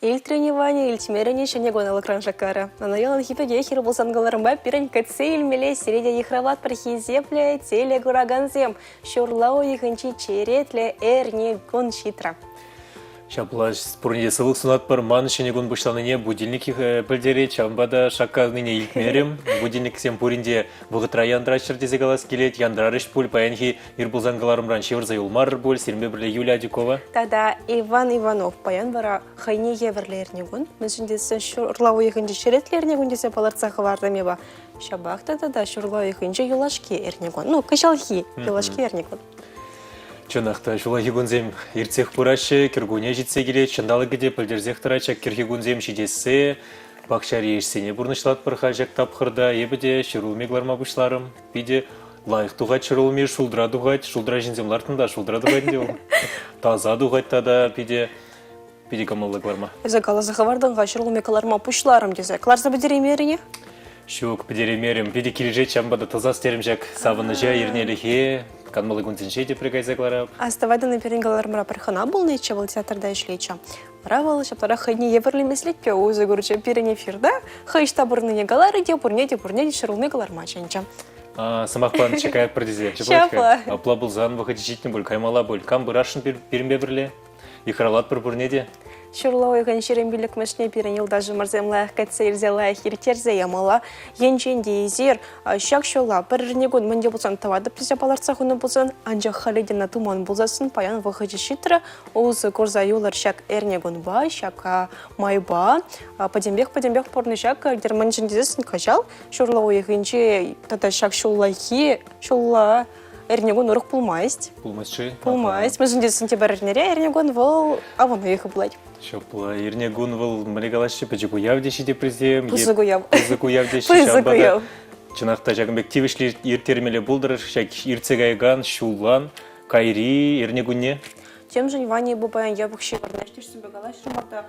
Ил тренирование, ил тимерение, шене гонал экран шакара. На наелан хипеде хир булсан галарымба пирен кацель меле сиреде ехрават пархизепле теле гураганзем. Шурлау иханчи черетле эрни гон шитра. Шаплаш спорнеде сылық сунат бар ман шене гон бушланыне будильник білдере чамбада шакка ныне илтмерем. Будильник сем пуринде вғытра яндрачыр дезе галас келет, яндрарыш пуль паянхи ирбулзан галарымран шеврза юлмар боль, сирме бірле Юлия Дюкова. Тогда Иван Иванов паян бара хайне еврлерне гон. Мүсіндесі шурлау иханчи черетлерне гон десе паларцаха вардаме ба. Шабах тогда шурлау иханчи юлашки эрне гон. Ну, кашалхи юлашки эрне гон. Чонақта жулахи гонзем ирцех пурашы, киргуне житсе келет, чындалы гіде пілдерзех тұрача, кирхи гонзем шидесе, бақшари ешсене бұрнышлат пырхажак тапқырда, ебіде шырулме гларма бұшларым, биде лайық туғат шырулме, шулдра дуғат, шулдра жинзем лартында, шулдра дуғат деу. Таза дуғат тада, биде камалды гларма. Эзе калазаха вардынға шырулме каларма пұшларым десе, кларса бідеремеріне? Шук бідеремерім, биде кележе чамбада таза стерімжак, савыны жа ернеліхе, канмалы гунзенше де пригайзакларап. Аставайда на перенгалармара пархана был нече, был театрда ишлеча. Мравал, шаптара хайне еврли меслетпе, узы гурча перенефир, да? Хайш табурныне галары де, пурнеде шырулме галарма чанча. Самахпан чекает продизе. Шапла. Апла был зан, выходи житни боль, каймала боль. Кам бырашын перембе бірле, ихралат бір пурнеде. Шурлау иған шерембілік мәшіне перенел даже марземлайық кәтсе ирзелайық ертерзе ямала. Енченде езер, шак шула, бірірнегон мүнде болсан тавады плезе баларца хуны болсан, анжақ халедена туман болзасын паян вғыжы шитры, оузы корза юлар шак эрнегон ба, шак майба, падембек порны шак дерманчендезесін кажал. Шурлау иғынче тата шак шуллахи, шулла эрнегон ұрық пулмайст. Пулмайст. Мүзіндесін те бәрірнере эрнегон вол аваны еқы бұлайды. Шопла, ернегун вол малегалашы пәжігуяв дешіде президем. Пызыгуяв. Пызыгуяв деші шамбада. Чынақта жағымбек тивішлі ертермелі бұлдырыр, шак ерцегайган, шуллан, кайри, ернегунне. Тем же Ваня бубаян ябықшы барнаштырсын бегалашы марда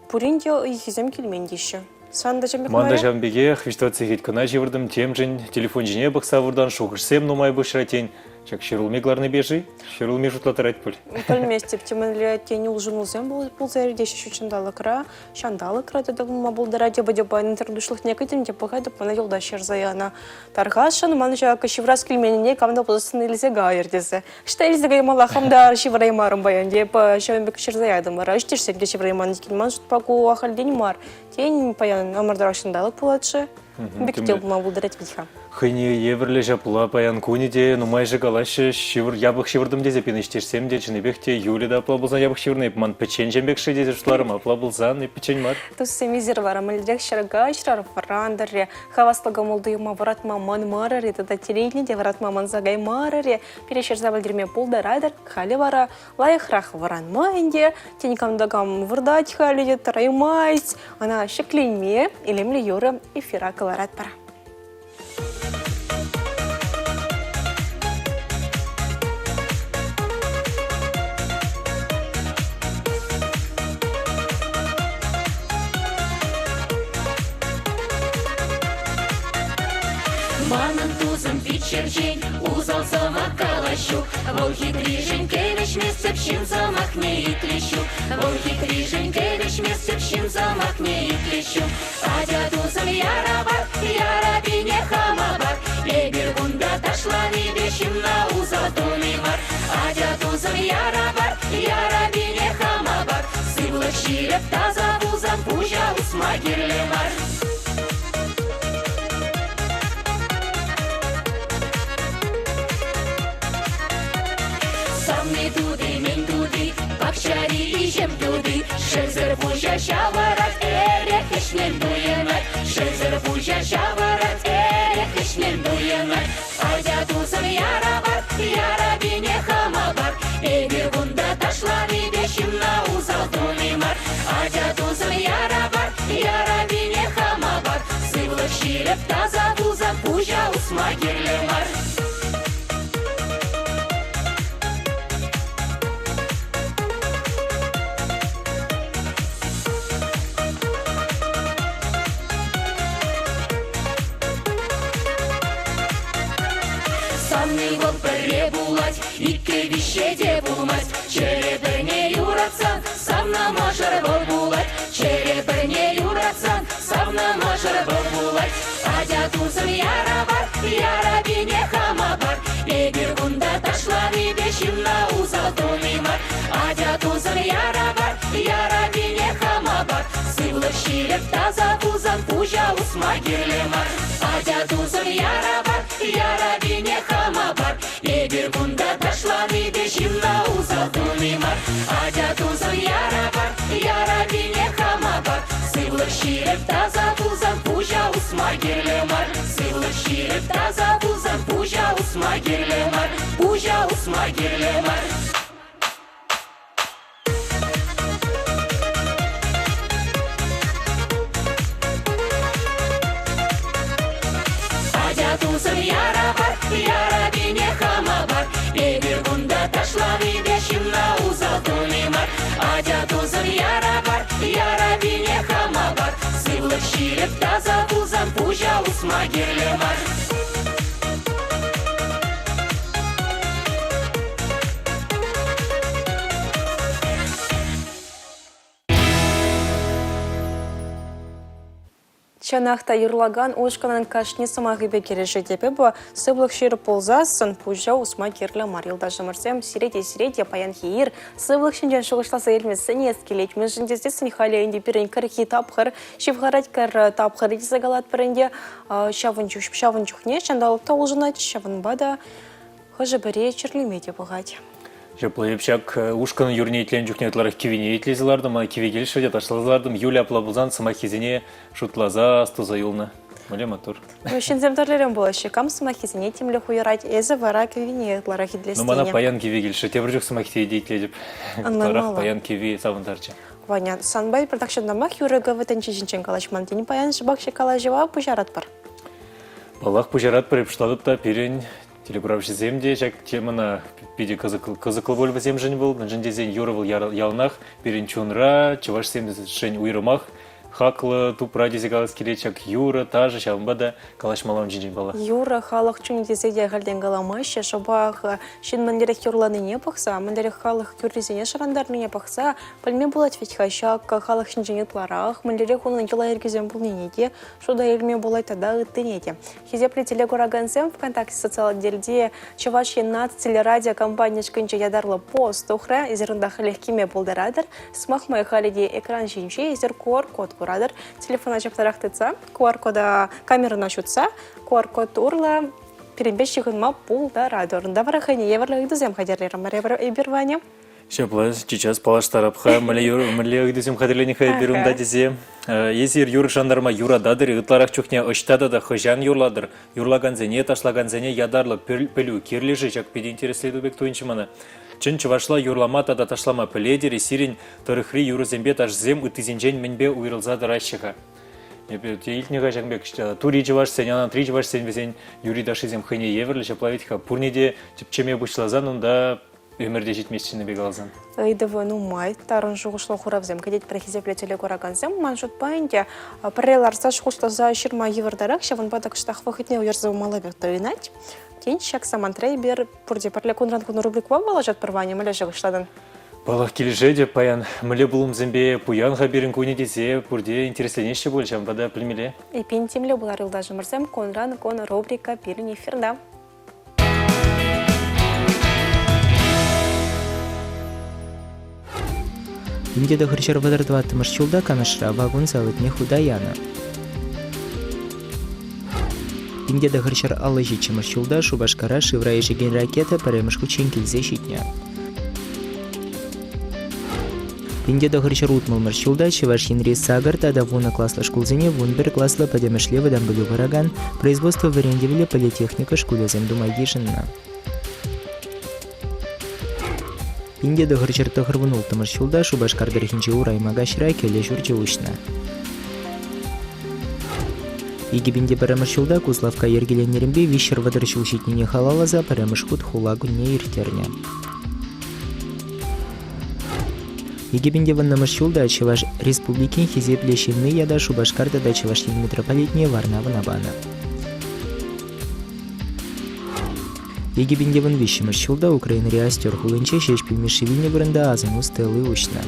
пуринде ихизем келмендеші. Санда жамбек Манда жамбеге хвистация хет кына жевырдым, тем жын телефон жіне бұқса вұрдан шуғырсем нумай бұшыратен. Чак шырулме гларны бежи, шырулме жұтлатырат пөл. Пөлместеп, темінлі тені ұлжымылзем бұл зәрдеші шүчіндалы кыра, шандалы кыра дедігіма бұлдыра деба интердушлық некітім деп бұғайды бұна елда шерзаяна. Тарғашын, маны жағы шевраз келменіне камда бұлысын елзе ғайырдесі. Шта елзе ғаймала қамдар шевраймарым баян деп шевенбек шерзаядым бара. Іштерсем де шеврайман декелман жұтпаку ақалден мар. Тен паян амардарашындалық бұладшы. Бектел бұма бұлдырат бейха. Хайне еврле жапла паян куниде, ну майже галашы ябық шевырдым дезе пен іштерсем де жынебекте Юлида апла бұлзан ябық шевырны, ман печен жембекші дезе жұтларым апла бұлзан, печен мар. Тұс семезер вара, мәлдек шырға шырар варандаре, хавастыға молдыйыма варатма ман мараре, тада телейне де варатма ман загай мараре, перешер забалдерме пулдарадыр, хали вара, лайықрақ варан майнде, тенекамдагам вырдать хали де тараймайс, ана шекленме, илемлі юры эфира каларат пара. Манын тузым вечерчень, узал замах калащу, волхи крижень, кевич месяцчин замах не и клещу, волхи крижень, кевич месяцчин замах не и клещу. Адя тузым яраби не хамабар, ебір гунда ташлани бешим на узал тулимар. Адя тузым яраби не хамабар, сывлы ширеп таза вузам пужа усмагирлемар. Самны туды, мен туды, бақшари ижем туды, шезір бұжа шаварат, әрек ішнен дуемат, шезір бұжа шаварат, әрек ішнен дуемат. Адя тузым яраби не хамабар, ебір бұнда ташланы бешім на узал тулимар. Адя тузым яраби не хамабар, сывлы ширеп таза вуза пужа усмагирлемар. Самный вол пірре булать, икке вище де булмать, черебірне юратсан, сам намажар вол булать, ширеп таза пузан пужа усмагерлемар. Адя дузыр яра бар, яра бине хама бар. Егер бунда ташланы дешимна узалтунимар. Адя дузыр яра бар, яра бине хама бар. Сывлык ширеп таза пузан пужа усмагерлемар. Сывлык ширеп таза пузан пужа усмагерлемар. Пужа усмагерлемар. Тузыр яра бар, яра бине хама бар. Егер бунда ташланы дешимна узалтунимар. Адя тузыр яра бар, яра бине хама бар. Сывлык ширеп таза пузан пужа усмагерлемар. Чанахта юрлаган ушканан кашни самагыбе кережи депе бу сыблык шир ползасын пужа усма керле марилда жымырсем сиреде паян хиир сыблык шинжен шугышласа элмесіне ескелет межіндездес Михаилия инди пирен кірхи тапхыр шивгарать кір тапхыр иди загалат піренде шавын чухне шандалыпта олжынат шавын бада хыжы біре черлемеде бұғать. Жаплайыпшак ушканы юрнейтілен жүкнетлары кивине етлезілардым, ана кивегел шыде ташлазылардым, Юля плабылзан сымахизіне шутлаза стуза юлны. Мөле матур. Шынземдерлерім болашы, кам сымахизіне темлі хуйрать, әзі вара кивине етлара хидлестене. Ну, мана паян кивегел шы, тебір жүк сымахизе едейтледіп. Тарах паян киви савындарчы. Ваня, санбай продакшындамақ юрыға вытанчы жинчен калашман, тені паян жыбақ шекалажыва пужарат бар. Балақ пужарат бар епшладып та перен телеграфшы земде, жак темана пиде кызықлы бөлбі зем жын был, жынде зен юрывыл ялнақ, перен чунра, чываш земде жын уйрымақ, хақлы тупра дезегалыз келечак юра, тажы, шалымбада калашмалам жын бала. Юра, халық чуни дезеде ғалден галамашы, шабақ шын мәндерек юрланы не пақса, мәндерек халық юррезене шарандарны не пақса, пәлме болат ведь хашак, халық шын жынетларақ, мәндерек оның ела ергезен бұл ненеде, шуда елме болай тада үттенеде. Хизепле телегурагансем ВКонтакте социал отделде чываш енат телерадио компания шкынча ядарлы пост ухра, изерындах легкиме болдарадыр, смахмай халиде экран жинче, изер QR-код бурадыр, телефона жаптарақ тыца, QR-кода камерына шутса, QR-код урла, перебежчигынма болдарадыр. Даварахане еврлы ыдызем хадерлерім бар еберване. Шаплас, сейчас палаштарапха, мөле ыдызем хадерлені хайберунда дезе. Езер юр жандарма юрададыр, ытларақ чухне ыштада да хыжан юрладыр. Юрлаганзене, ташлаганзене ядарлы пөлю керлежі, жак педе интереследу бек туынчы мана. Чын чывашла юрлама тада ташлама пөледер, сирин тарыхри юрызембе ташзем ытызенжен мінбе уйрылзадыр айшыға. Илтнеға жаңбек, тури чываш сен, ана три чываш сен бесен юри дашызем хыне еверлі, шаплавитха пурнеде чепчеме бұшлазан, онда өмірде жетмесшіні бек алзан. Ыйдывы нумай, тарын жуғышлы құравзем, кедет прехизепле телекурагансем, маншут пайынде, пареларса жуғышлаза 20 евардарак, шавын бадак штақ вахытне уерзау малабек тойынать. Тень шак самантрей бер пурде парле кунранкуны рубриква балажат парване мөле жығышладын. Балақ кележеде паян мөле бұлым зембе пуянға берін көне десе пурде интересленеші бол, жан бада пілмеле. Эпин темле бұлар илда жымырсем, конран кон рубрика пирін эфирда. Индеда хырчар вадардва тымышчулда канашра вагон заводне худаяна. Индеда хырчар алыжи чымышчулда шубашкара шивра ежеген ракета паремышку ченкелзе щитня. Индеда хырчар утмыл мырчулда чеваш янри сагар тада вуна классла шкулзене вунбер классла подемышле вадан былю вараган производство варендевле политехника шкулезем думайги жынна. Индеда хырчар тахырвынул тымырчулда шубашкардар хинче ураймага ширай келе журче ушна. Егибинде парамышчулда Кузлавка ергеленерімбе вишер вадырчыл щитнине халалаза парамышхут хулагунне иртерня. Егибинде ваннамышчулда Чеваш республикин хизепле щинны яда Шубашкарда да Чеваштин метрополитне варнаванабана. Егибинде ван вишемышчулда Украина реастер хулынче шешпилмешевине вырында азыну стелы ушна.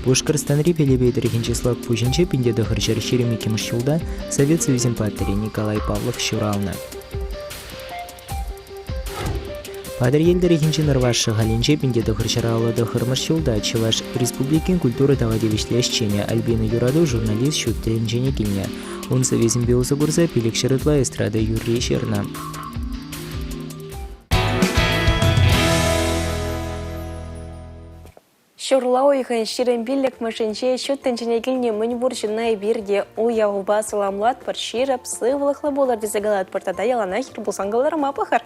Бушкарстанри пелебейдер хинчеслав пужинче пиндеда хырчар херемеки мышчулда Совет Союзем паттери Николай Павлов щурална. Падар елдері хинчен ырвашы галинче пинде дохырчара алады хырмыш юлда Чуваш Республикин культура тавадевишле ищене Альбина Юраду журналист шуттен жене килне. Он совезен биосы гурза пилик шырытла эстрада юрри шерна. Шурлау ихан ширембиллик машинче шуттен жене килне мынбуршинай бирде уяуба саламлат пар ширап сывлыхлы болар дезегалат портада ялана хир булсангаларыма пахар.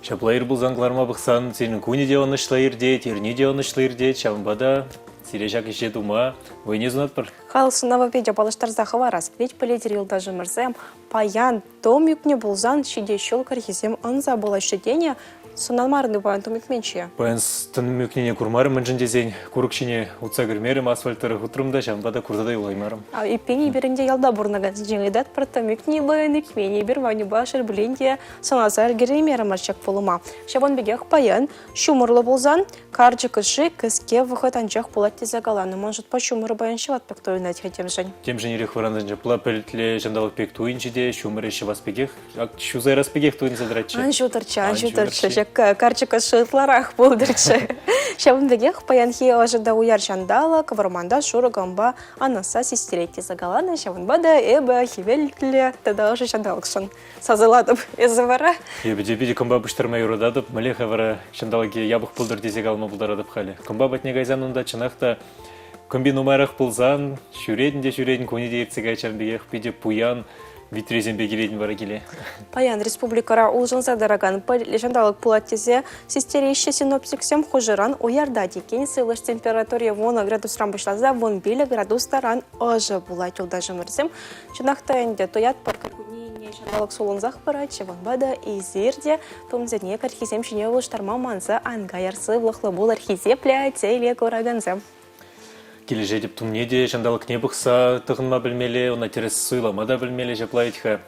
Шаплайыр булзангларма бықсан, сенің көне де оны шлайырде, терне де оны шлайырде, чамбада, сирежак еше дума, ойне зунат бір. Халсынава педя балыштар захаварас, ведь полетер елда жымырзем, паян, том юкне булзан, шиде шел кархизем анза была щедения, сонамарны паян том юкменче. Паян стын мюкнене курмары мэнжіндезен, курукшине утса гірмерім асфальтары хутрымда, чамбада курдада юлаймарым. И пени берінде елда бурнаган жеңедат парта мюкне баян юкмене, бервани башыр біленде соназар гірмері марчак полума. Шабон бегех паян, шумырлы булзан, карджы кышы, кыске выход анчах пулатти загаланы. Может, по шумыры баян шеват пектою нать хотем жень. Тем же нерек варандан жапла пелетле жандалык пек туинчиде, шумыры шевас пегех, шузай раз пегех туин задратчы. Анжутарча, карчыка шытларах болдырчы. Шабын бегех паянхи ожыда уяр жандала, каварманда шуры гамба анаса сестеретти загаланы, шабын бада эба хивельтле, тада уже жандалыкшын. Сазыладып, эзавара. Ебеде биде комба бұштырма юрададып, мэлеха вара жандалыге ябық пылдыр дезек алма бұлдарадып халі. Комба батне гайзан онда чынақта комбин умайрақ пылзан, шүредін көне ерцеге айчан бегех биде пуян, витрезен бегеледін бара келе. Паян республикара улжынса дараган жандалык пулаттезе сестерейші синоптиксем хожыран уярда декен сылыш температуре вона градусран башлаза вон белі градустаран ожы булат юлда жымырзем. Чынақта энде тоят парка күнейне жандалык солынзақ барачы вон бада изерде томзене кархизем шине улыштарма манза ангайарсы влықлы бол архизепле тейле кораганзем. Кележе деп тумнеде жандалык не бұқса тұғынма білмелі, она терес суйлама да білмелі жаплайтха.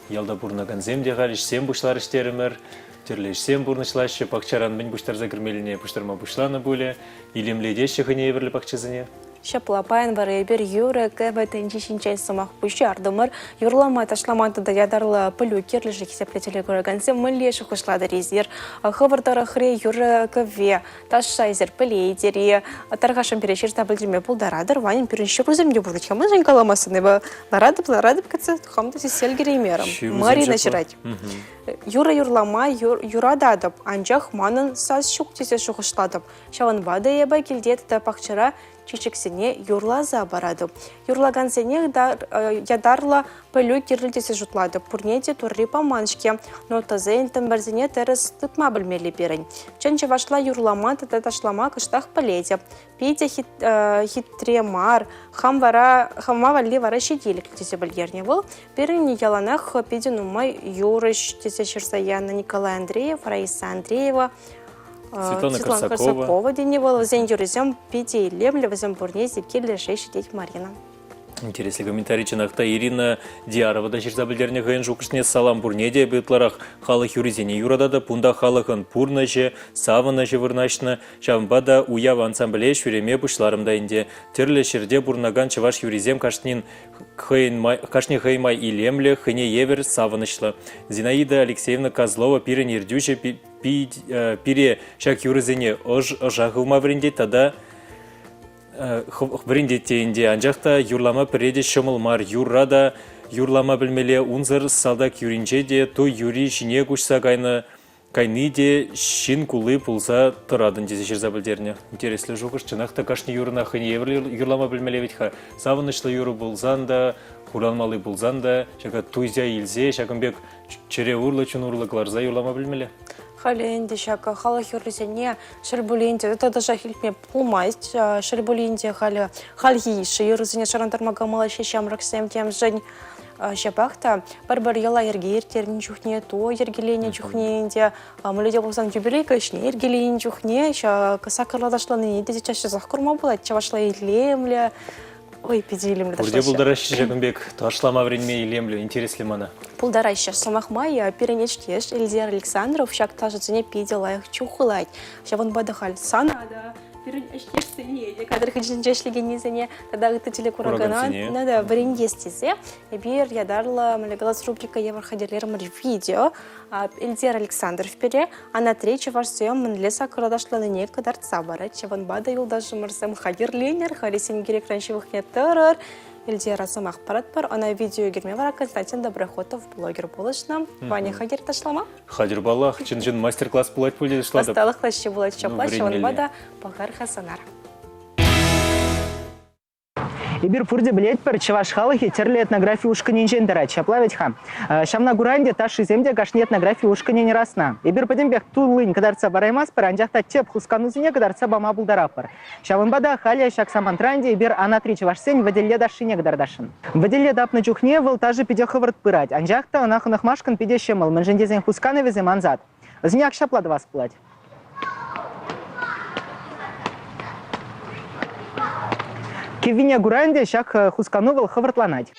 Ялда бурнаган земде ғалишсем бұшлар іштерімір, терлешсем бурнышлашы, пақчаран мен бұштарза кірмеліне бұштарма бұшланы бөлі, илемледе шықыне ебірлі пақчызыне. Шапла паян бары бер юры кәбі тәнчі шинчен сымақ бұшы ардымыр, юрлама ташламанты да ядарлы пылю керлі жекесеплетелі көрігінсе мүллеші құшлады резер. Хывырдары хре юры кәве, таш шайзер пілейдері, тарғашын перешер табылдырме бұлдарадыр, ванин перенші көзірімде бұрды. Кемі жын каламасын, ларадып кәтсі тұқамды сесел кереймерім. Марина жырать. Юра юрлама юрададып, анжақ манын саз шук тесе шуқышладып. Шаван бады ебі келдеті да пақчыра чечексене юрлаза барады. Юрлаган сене ядарлы пылю керлітесе жұтлады. Пурнеде турри паманшке, но тазен тәмбәрзіне тәріс тұтма білмелі берін. Чынчы вашла юрлама ташлама кыштақ піледе. Пейде хитремар, хамма валли вара шеделік тесе білгерне бұл. Берін яланақ пейде нумай юрыш тесе Шерсаяна Николай Андреев, Раиса Андреева, Светлана Корсакова деневала, зен юрызем пейде лемлі візем бурнезе келі шейші дейт Марина. Интересный комментарий чынақта Ирина Диарова да жерза білдеріне ғайын жұқышне салам бурнеде бүйтларақ халық юризене юрадады, пунда халықын пурнажы, савынажы вырнашны, шамбада уяв ансамбле шүреме бұшларымда инде. Терлі шерде бурнаган чываш юризем кашне хаймай илемлі, хыне евер савынышлы. Зинаида Алексеевна Козлова пирен ердюші пире шак юризене ожағылма вренде тада Вриндетейінде анжақта юрлама піреде шымылмар юррада юрлама білмеле унзыр салдак юринче де той юри шине күшса кайны де шин кулы пулса тұрадын дезе жерза білдеріне. Интереслі жоғыш, чынақта кашны юрына хыне юрлама білмеле ветха. Савынышлы юры бұлзанда, хуланмалы бұлзанда, шака туйзя илзе, шакымбек чере урлы чын урлы кларза юрлама білмеле. Халенде шака хала хюрризене шербулинде это даже хилпме пулмайст шербулинде хальгиши юрризене шарандармага малаши шамраксем тем жень шапахта бар яла ергер тернин чухне то ергелене чухненде мөледе болсаң юбилей кашне ергелен чухне ша касакырладашланы деде чаще захкурма булат чавашла илемле. Ой, пиделем. Бурде булдаращи жагымбек ташлама времени илемлю, интересли мана. Булдаращи самахмай перенечтеш Эльзер Александров шак тажыцыне пиделаях чухылайт. Шаван бадахаль санада Бирин эштешсене, кадр хиджинжешлигенизене, тогда это телекурагана, Курагансене. надо брингестизе. Бир ядарла малегалас рубрика Еврохадерлермар видео. Эльдер Александр впере, а на третьей ваш съем манлеса крадаштланыне кадар цабара, чеван бада юлдажы марсам хадерленер, харисин гирек раньшевых не террор. Эльдер Асамах парадпар, она видео гермевара Константин Доброхотов, блогер булочна. Ваня Хадер ташлама? Хадир балах, чин мастер-класс пулать пулит шла. Осталось клаще было чаплаще, времени он бада Пагар Хасанар. Ибир пурде билет пер чеваш халахи терли этнографию ушканин жендера чаплавить ха. Шамна гуранде таши земде кашни этнографию ушканин расна. Ибир подембех тулын кадарца бараймас пер анжахта теп хусканузине кадарца бама булдарапар. Шавынбада халя шак самантранде ибир анатри чеваш сень ваделе дашине кадардашин. Ваделе дапны чухне выл тажи пидеховард пырать. Анжахта нахунах машкан пидешемал менжендезен хусканы везе манзат. Зняк шапла два сплать. Кевиня гуранде шак хусканувал хавартланать.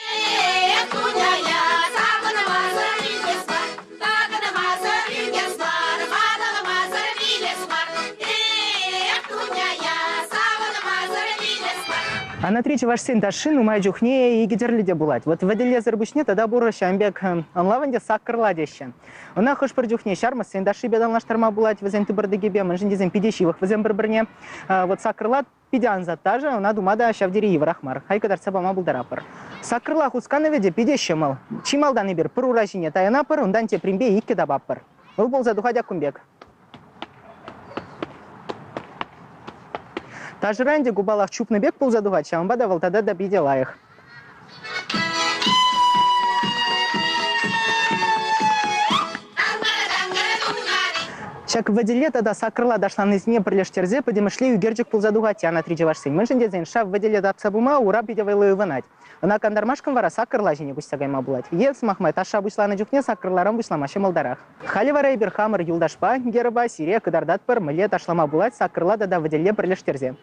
А на третий ваш сын Дашин у моей джухне и гидерлиде булать. Вот в Аделе Зарбушне тогда бура шамбек онлаванде саккарладеще. У нас хош перджухне шарма сын Даши бедал наш тарма булать в зенты бардагибе, мы жендизем пидещивых в зембрбрне. Вот саккарлад пидян за та же, у нас думада шавдири еврахмар. Хайка дарца бама булдарапар. Саккарла хускановеде пидеще мал. Чимал данибер пруражине таянапар, он данте примбе икки дабаппар. Был был задухадя кумбек. Тажранде губалах чупный бег пул задувать, шамбада валтада добидела их. Шак в Аделе тогда сакрла дошла на зне прилештерзе, подемышли герджик пул задувать, а на третий ваш сын. Мэншин дедзен шав в Аделе дапсабума, ура бидевайлы вынать. Она кандармашкам вара сакрла жіне бустагайма булать. Ец махмай таша бушла на джухне сакрларам бушла маще малдарах. Хали вара иберхамар юлдашпа, герба, сирия, кадардат пар, мыле ташлама булать, сакрла да в Аделе прилештерзе.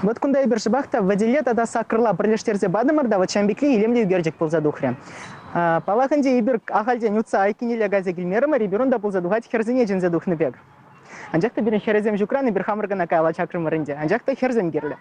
Вот кунда ибершибахта в Аделе тогда сакрла прилештерзе бадымарда, вот чамбекли и лемде герджик пул задухре. Палаханде ибер ахальден утса айкинеля газе гильмерама, риберунда пул задухать херзене джин задухны бег. Анжакта бирен херзем жукран ибер хамаргана кайла чакрым рынде. Анжакта херзем герле.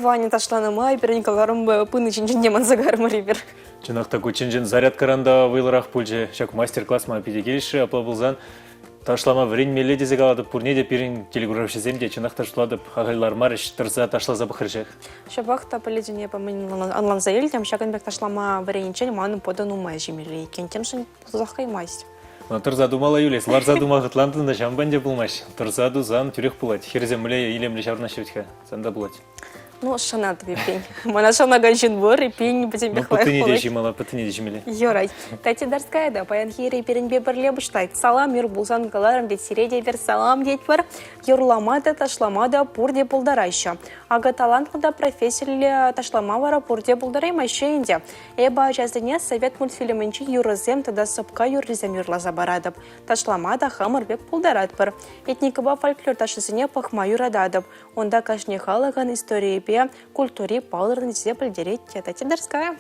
Ваня ташланыма, переникаларым пыны чинчен деман загармыр ебір. Чынақта көченжен заряд каранда вайлырақ пульже, шак мастер-класс ма педегелші, апла бұлзан, ташлама врен меле дезек алады, пурнеде перін телеграфшы земде, чынақта шладып, ағайлар марыш, тұрса ташлаза бұқыржақ. Шабақта полезіне памын анлан заел, тем шагынбек ташлама вренчен маным подан умай жемелі екен, тем шын тұзаққаймайыз. Тұрза думала юлес, ларза думағыт лантында жамбанде бұлмаш. Тұрза дузан түрек бұлад, херземле илемле шарна шевтка, санда бұлад. Ну, шана тебе пень. Мана шана ганшин бор, и пень по тебе хлай. Пытыне дежимала, пытыне дежимели. Йорай. Тати дарская, да, паян хири перенбе барле быштайт. Салам, юр булсан галарам, дед сиреде вер салам, дед бар. Юрламада, ташламада, пурде булдарайша. Ага талантлада профессорле ташламавара пурде булдарай майше инде. Эба жазыне совет мультфильмынчи юрызем, тогда сопка юрризем юрлаза барадып. Ташламада хамыр бек булдарат бар. Этникова фольклор ташызыне пахма юрададып. Онда кашне халаган истории культуре палырын зе білдерет тетати дарская.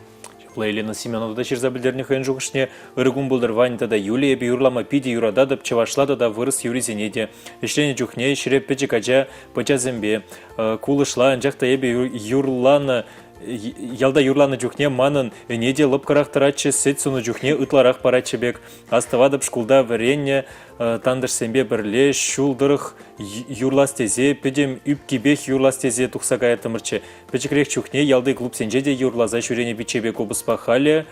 Елена Семенова да черза білдерне хән жугышне ырыгун булдыр Ваньта да Юлия юрлама пиди юрададып чавашлада да вырыс юризенеде. Ишлене жухне ширеп печикача пачазембе. Кулышла анжакта ебе юрлана ялда юрланы жухне манын неде лыпкарақтыратчы сетсуны жухне ытларақ парачебек. Аставадып шкулда варенне тандырсембе бірле шулдырых юрластезе, педем үпкебех юрластезе тухсагая тымырчы. Печекрек чухне ялды клуб сенжеде юрлаза шурене бичебек обыспахали.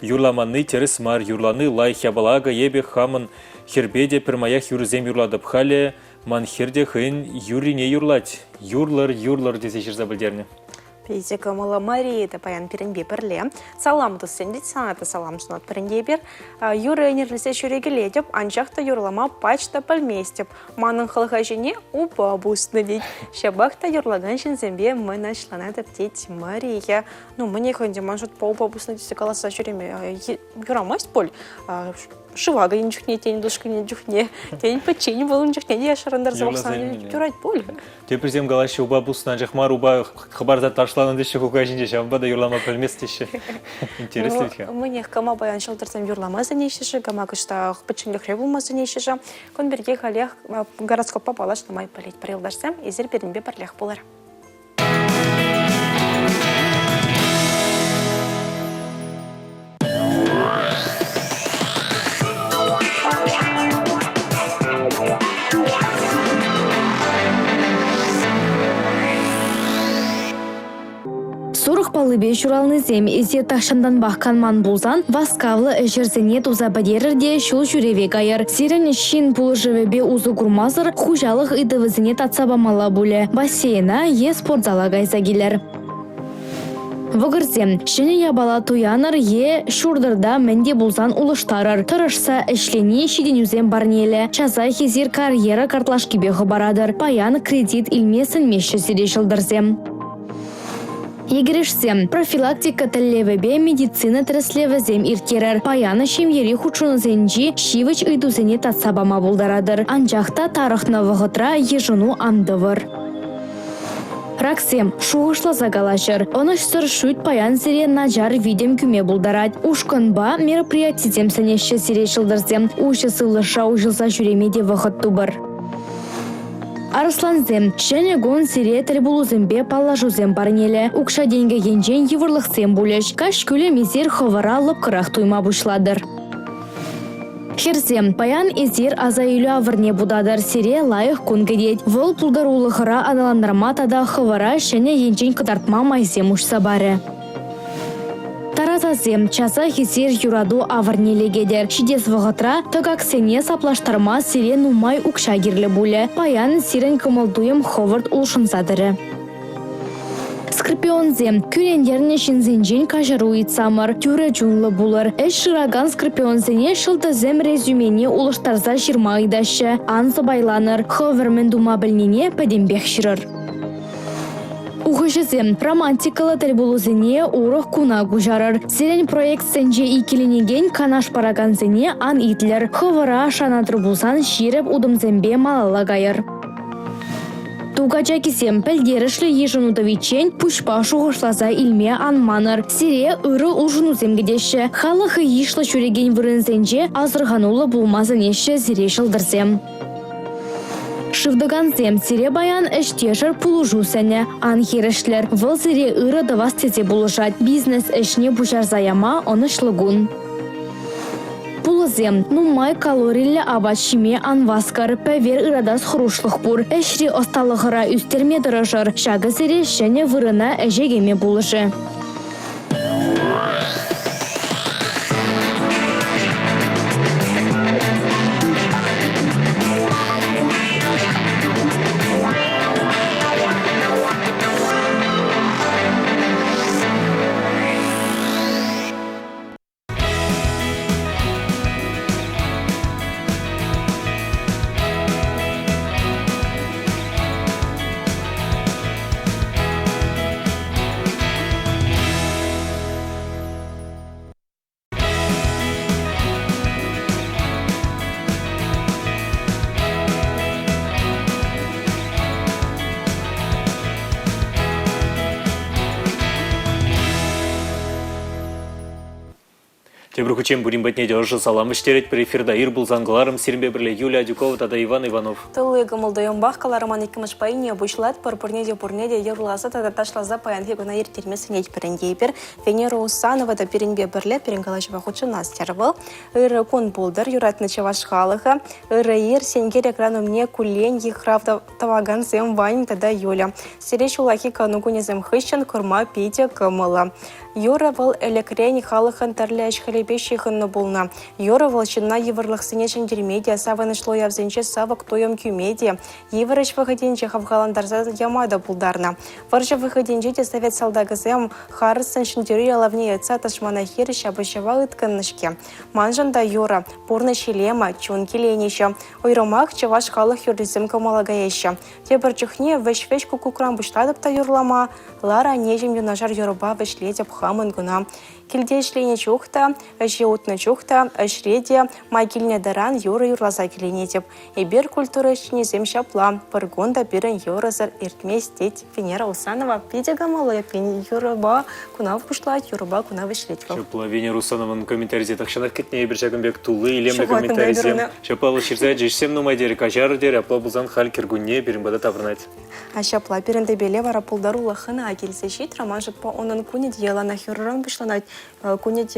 Юрламаны терес мар, юрланы лай хябалага ебе хамын хербеде пермаях юрзем юрладып хали. Ман херде хын юрине юрлать. Юрлар десе жерза білдерне. Пейзека мала Мария, да паян перенбе бірле. Салам дұсендет, санаты салам сунат перенбе бір. Юры энерлесе шүрегі ледеп, анжақта юрлама пачта пальместеп. Манын халға жене упа бустны дейд. Шабақта юрлаган жінзембе мұна шланатып дейд Мария. Ну, мне хөнде манжут по упа бустны дейсе каласа жүреме. Юрамайс поль. Шывага ен жүхне, тень душка не жүхне. Тень пачень болын жүхне, не шарандар залсаны юрать поль. Тепірзем галашы уба бустна жахмар уба хабарда ташланы деші хукажынде шамба да юрлама пальместеші. Интересно ведь. Мне кама баян шылдырсам юрлама занешіші, кама кышта пачынлы хребулма занешіші. Кон берге халех гороскопа палаш намай палет парилдарсам, изер перенбе парлех болар. Сурық балыбе журалны зем изе тақшандан баққан ман бұлзан, васкавлы әжерзене туза бадерірде шул жүреве гайыр. Сирен шин бұл живебе uzу күрмазыр, хужалық идывызіне татсабамала бұлі. Бассейна е спортзала гайза келер. Вғырзем, шыны ябала туяныр е шурдырда менде бұлзан улыштарыр. Тұрышса әшлене шиденюзем барнелі. Чаза хезір карьера картлашкебе ғыбарадыр. Паян кредит илмесін меші сире жылдырзем. Егерешсем, профилактика тәллевебе медицина тіріслевізем иркерер. Паяны шемьері хучунызенжи шивыч ыйдузене татсабама булдарадыр. Анжақта тарықны вғытра ежыну андывыр. Раксем, шуғышла загалашыр. Оныш сыршуйт паян зире наджар видем күме булдарад. Ушканба мероприятизем сәнеші сире шылдырзем. Ушы сылыша ужылса жүремеде вғыт тубыр. Арысланзем, шәне гон сире трибулузембе паллажузем барнелі. Укша денге енжен евырлықсем булеш. Каш күлі мезер ховара лыпкырақ туйма бұшладыр. Херзем, паян изер азайлю авырне будадыр сире лайық күнгедет. Вол пулдарулығыра аналандырматада ховара шәне енжен кыдартма майзем ұшса бары. Таразазем, часа хисер юраду аварнелегедер. Шидес вғытра, тыгак сене саплаштарма сирен умай укша кирлі булі. Паян сирен кымылдуем ховард улшынсадыры. Скорпионзем, күрендеріне шинзенжен кажару итсамыр, тюре джунлы булыр. Эш шыраган скорпионзене шылдызем резюмене улыштарза жирма айдашы. Анзы байланыр, ховармен дума білнене пәдембек шырыр. Уғышызем, романтикалы тәрбулузене урық куна гужарыр. Сирен проект сенже икеленеген канаш параганзене ан итлер. Хывыра шанатыр булсан ширеп удымзембе малала гайыр. Тугача кисем пәлдерішлі ежынудовичен пүшпа шуғышлаза илме анманыр. Сире ыры ұжынузем гедеші. Халықы ишлы шүреген вырынзенже азырғанулы булмазынеші зире жылдырзем. Шывдаганзем сире баян эштешер пулужу сене. Ан хирешлер. Выл сире ыры давас тете булышать. Бизнес эшне бушар заяма онышлыгун. Пулызем, нумай калорилле абачиме анваскар, певер ырадас хрушлых пур. Эшри осталыгыра үстерме дырышыр. Шагы сире шене вырына эжегеме булышы. Тебрухучем бурим батне держи салам іштерет бір эфирда ир бұл заңғыларым сирбе бірле Юлия Дюкова тада Иван Иванов. Тылы гымылдайым баққаларыман екіміш пайыне бұшлат пұрпұрнеде ерласы тада ташлаза паянхи гына ертермесін етперіндейбір. Венера Усанова да перенбе бірле перенгалашыва худшынастер был. Иры кун булдыр юратны чавашқалығы. Иры ир сенгер экрану мне кулен ехрав таваган зем вань тада Юля. Сереш улахи канугунезем хыщен курма пите кымыла. Юра был элекрень халыхан тарляш халебещихын булна. Юра был чина еврлых сынешен дермедия, сава нашло я взенче сава ктоем кюмедия. Еврыч выходенче хавгаландарза ямада булдарна. Варжа выходенче совет салдагазем харысын шындерю лавнее цаташмана херища обыщава ытканнышке. Манжан да Юра, порны шилема, чунки ленища. Ойромах чаваш халых юрлизем камалагаеща. Тебір чухне вэш-вэш кукукрам буштадып та юрлама. Лара нежем юнажар юруба вэшлетеп хамын гуна. Килде шление чухта, жеутна чухта, шреде, майкильне даран юры юрлаза киленетеп. Ибер культура шнезем шапла, паргонда бирен юрызар иртместеть. Венера Усанова пидега малая пень юруба кунав пушлать, юруба кунав ишлетьва. Шапла Венера Усанован комментарий такшанах кетне биржагымбек тулы илемле комментарий. Шапла ширза жешсем нумайдер кажар дер, апла булзан халь киргунне биринбада таврнать. А шапла пиренде беле вара пулдару лахына акелсе щит, роман жатпа онын кунет елана хюррам бишланать. Кунет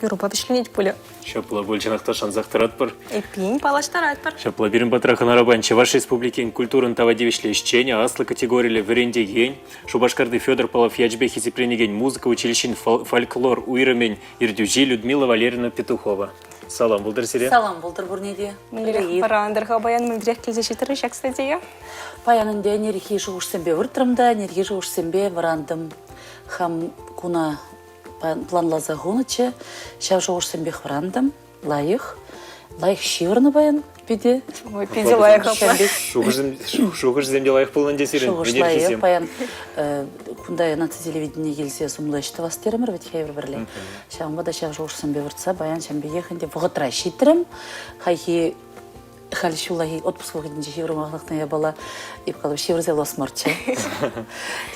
юруба бишленеть пуле. Шапла больчанахта шанзахтарат пар. Эпинь палаштарат пар. Шапла бирин батрахан арабанче ваш республикин культурын тавадевишле ищения, аслы категории веренде ень, Шубашкарды Федор Палов ячбехи зипренеген музыка училищин фольклор уйрамень ирдюжи Людмила Валерьевна Петухова. Салам булдыр сире. Салам булдыр бурнеде. Милех парандырға баян милех келзе шитыры шак стадия. Паянында нерхи жуғышсембе выртрымда, нерхи жуғышсембе варандым хам куна планлаза гунычы, шав жуғышсембе хварандым, лайых шивырны баян биде. Ой, пиде лайық апа. Шуғыш земде лайық болын десірін. Шуғыш лайық баян кундай на телевидение келсе сумлы ішті вастерімір, ведь хайбір бірле. Шамба да шав жуғышсембе выртса, баян шамбе ехінде вғытра шитрім, хайхи Халишулахи отпуск выходинче шеврумахнахтан я была и покалып шеврзела смарча.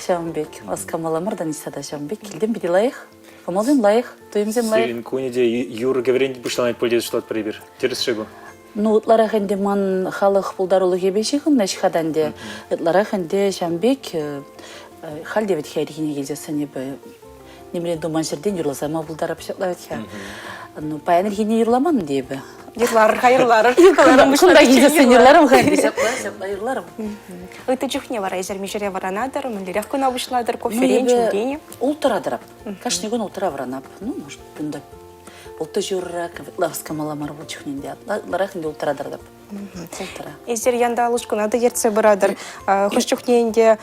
Шамбек аскамала мардан исада шамбек килдем биде лайых. Помолвим лайых, туемзем лайых. Сирин куниде юр говорен бушланать польдет что-то прибер. Терес шегу. Ну ларахенде ман халых пулдарулы гебешихын нашхаданде. Ларахенде шамбек халде ведь хайрихине гелзесене бе. Немлен думан жерден юрлазама пулдарап шатлавет ха. Ну паянырхине юрламан дебе. Ерлар, хайрлар. Кунда гелзесен юрларым хайрди шапла юрларым. Это чухне вара изер межере варанадыр, милерях куна вышладыр, коферен, чундене. Ултрадырап. Кашнегон ултра варанап. Ну, может, бунда. Улты журрак, лавска маламар бұл чухненде. Ларахынде ултрадырдап. Ултра. Изер янда алушку надо ерце барадыр. Хош чухненде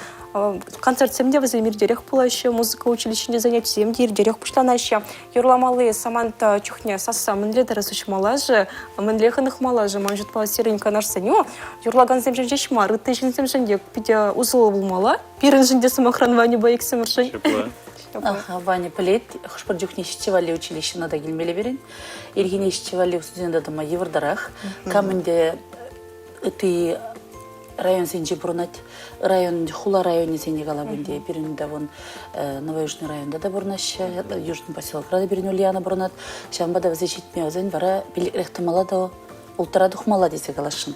концерт семде возле дерек пулаще, музыка училищенде занятий семде дерек пушланаще. Юрламалы саманта чухне сасса мынледары сучмалажы, мынлеханых малажы, манжут пала серенька наш сеню. Юрлаган семжен жешмар, ытты жинсем жендек, пидя узылы булмала. Пирен женде самохранване боек семыршын. Ваня плет, хош жухне шичевали училище надо гельмеле берен. Иргине шичевали студенты дома еврдарах. Каменде ты район сенче бурнать, район хула районе сенче галабынде беренде вон Новоюжный районда да бурнаща, Южный поселок рада берен Ульяна бурнат. Шамбада возечитме озен вара билек рехтамала да ултра духмала десе галашын.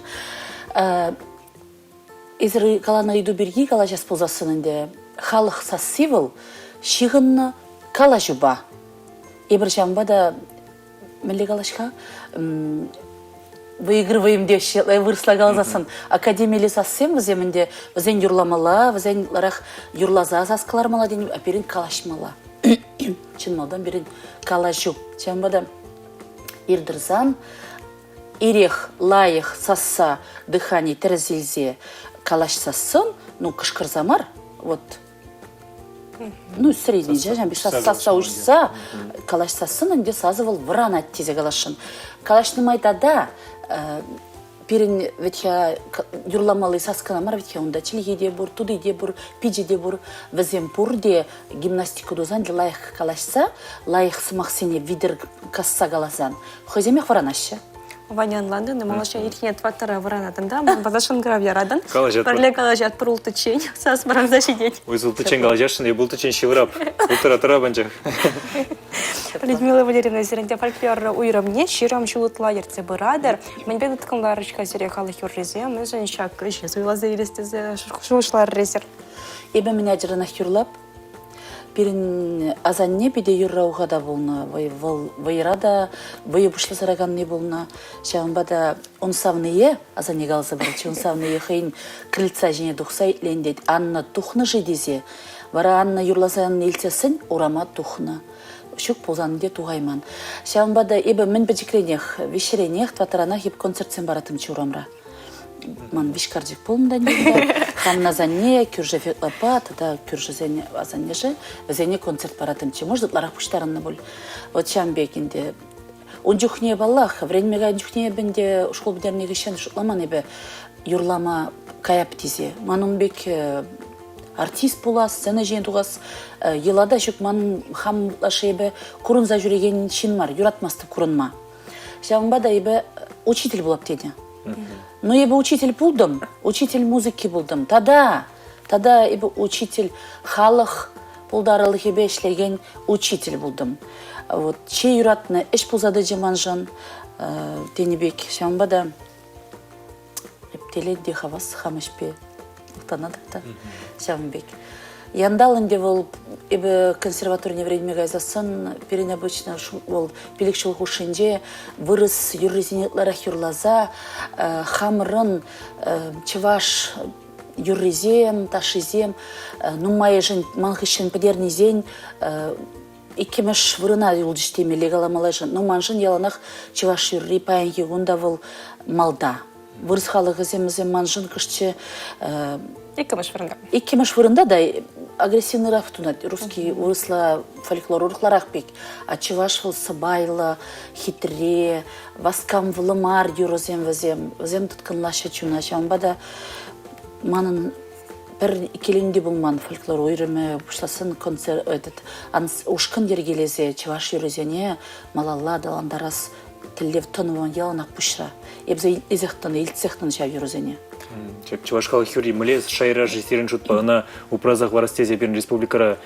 Изры калана иду бирги кала жас ползасынынде халық сассивыл шиғынны кала жуба. Ебір жамба да мілі калашқа выигрываем деші, вырысла калазасын. Академиялы сассем віземінде візен юрламала, візен ларақ юрлаза саскалармала дейін, аперин калашмала. Чынмалдан берін кала жуп. Жамба да ирдірзан, ирех, лайық, сасса, дыхание, тәрізілзе калаш сассын, ну, кышкырзамар, вот, ну, средний, жамби сасса ұшса, калаш сассын, онде сазывал вран аттезе калашын. Калашным айтада, перін ветя юрламалы сасканамар ветя онда чилге де бур, туды де бур, пиджи де бур, візем пур де гимнастику дозан де лайық калашса, лайық сымақсене видер касса калазан. Хоземех вран ашы. Ванянланды, но малыша ирхинет фактора варанатында, базашын грав ярадан. Калажат. Бірле калажат пұрыл түчен, сас баран зашидеть. Өзіл түчен калажашын, ебіл түчен шивырап. Ұлтыра банжақ. Людмила Валерьевна зеренде фольклор уйрымне, ширам шулытла ерце бұрадыр. Мен бен ұтқынларышқа зере қалы хюррезе, мен жан шак крыше, зуйлазы ерестезе шулышлар резер. Ебе мен әжірінақ юрлап, перін азанне биде юррауға да болна, вайрада, вайы бұшлы сараганны болна, шағынбада он савные, азанне қалзы барычы, он савные хейн крыльца жене дұқса етлендет, анна тухны жидезе, вара анна юрлазан елтесін, урама тухны. Шук ползанынде туғайман. Шағынбада ебі мен бәжікренех, вишеренех, тватаранах еп концертсен баратым чурамра. Ман вишкарджик полымда нейді. Хамна занне, күржі фетлапа, тада күржі зәне азанне жы, зәне концерт баратым че. Может, ларақ пұштарынны бұл. Вот шамбекінде. Он жүхне баллах, времеға жүхне бінде школ бідеріне кешен шутламан ебі юрлама каяп тизе. Манун бек артист болас, сәне жен туғас, елада жүк манын хамлашы ебі құрынза жүреген шин мар, юратмасты құрынма. Шағынбада ебі учитель болап деді. Но ебі учитель болдым, учитель музыки болдым. Тада ебі учитель халық болдарылық ебі ішлеген учитель болдым. Вот, че юратны іш болзады жеман жан, денебек. Шағынбада ептелі де хавас, хамышпе. Танадықта, Шавынбек. Яндалынде ол консерваторіне времеге айзасын, перен обычно ол пелікшіл хушынде вырыс юррезинетларах юрлаза, хамырын чываш юррезем, ташизем, нумайы жын манхышын падернезен, икемеш вырына юлдыштеме легаламалай жын. Нуман жын яланах чываш юрри паян егунда ол малда. Вырыс халығы земізем манжын кішче... Иккемеш вырында да агрессивный рафтунат. Русский вырысла фольклор урықларақ бек. А чываш выл сыбайлы, хитре, васкам вылымар юрызем візем. Візем тұткынлаша чуна. Шамбада манын бір икелінде болман фольклор ойрымы бұшласын концерт өтіт. Ушқын дергелезе чываш юрызене малалла даландарас тілдев тұнуын яланақ бұшра. Ебзі изектіні, илтсектіні жав юрызене. Чувашқалы хюри мілес шайра жестерін жұтпағына ұпразақ варастезе берін республикара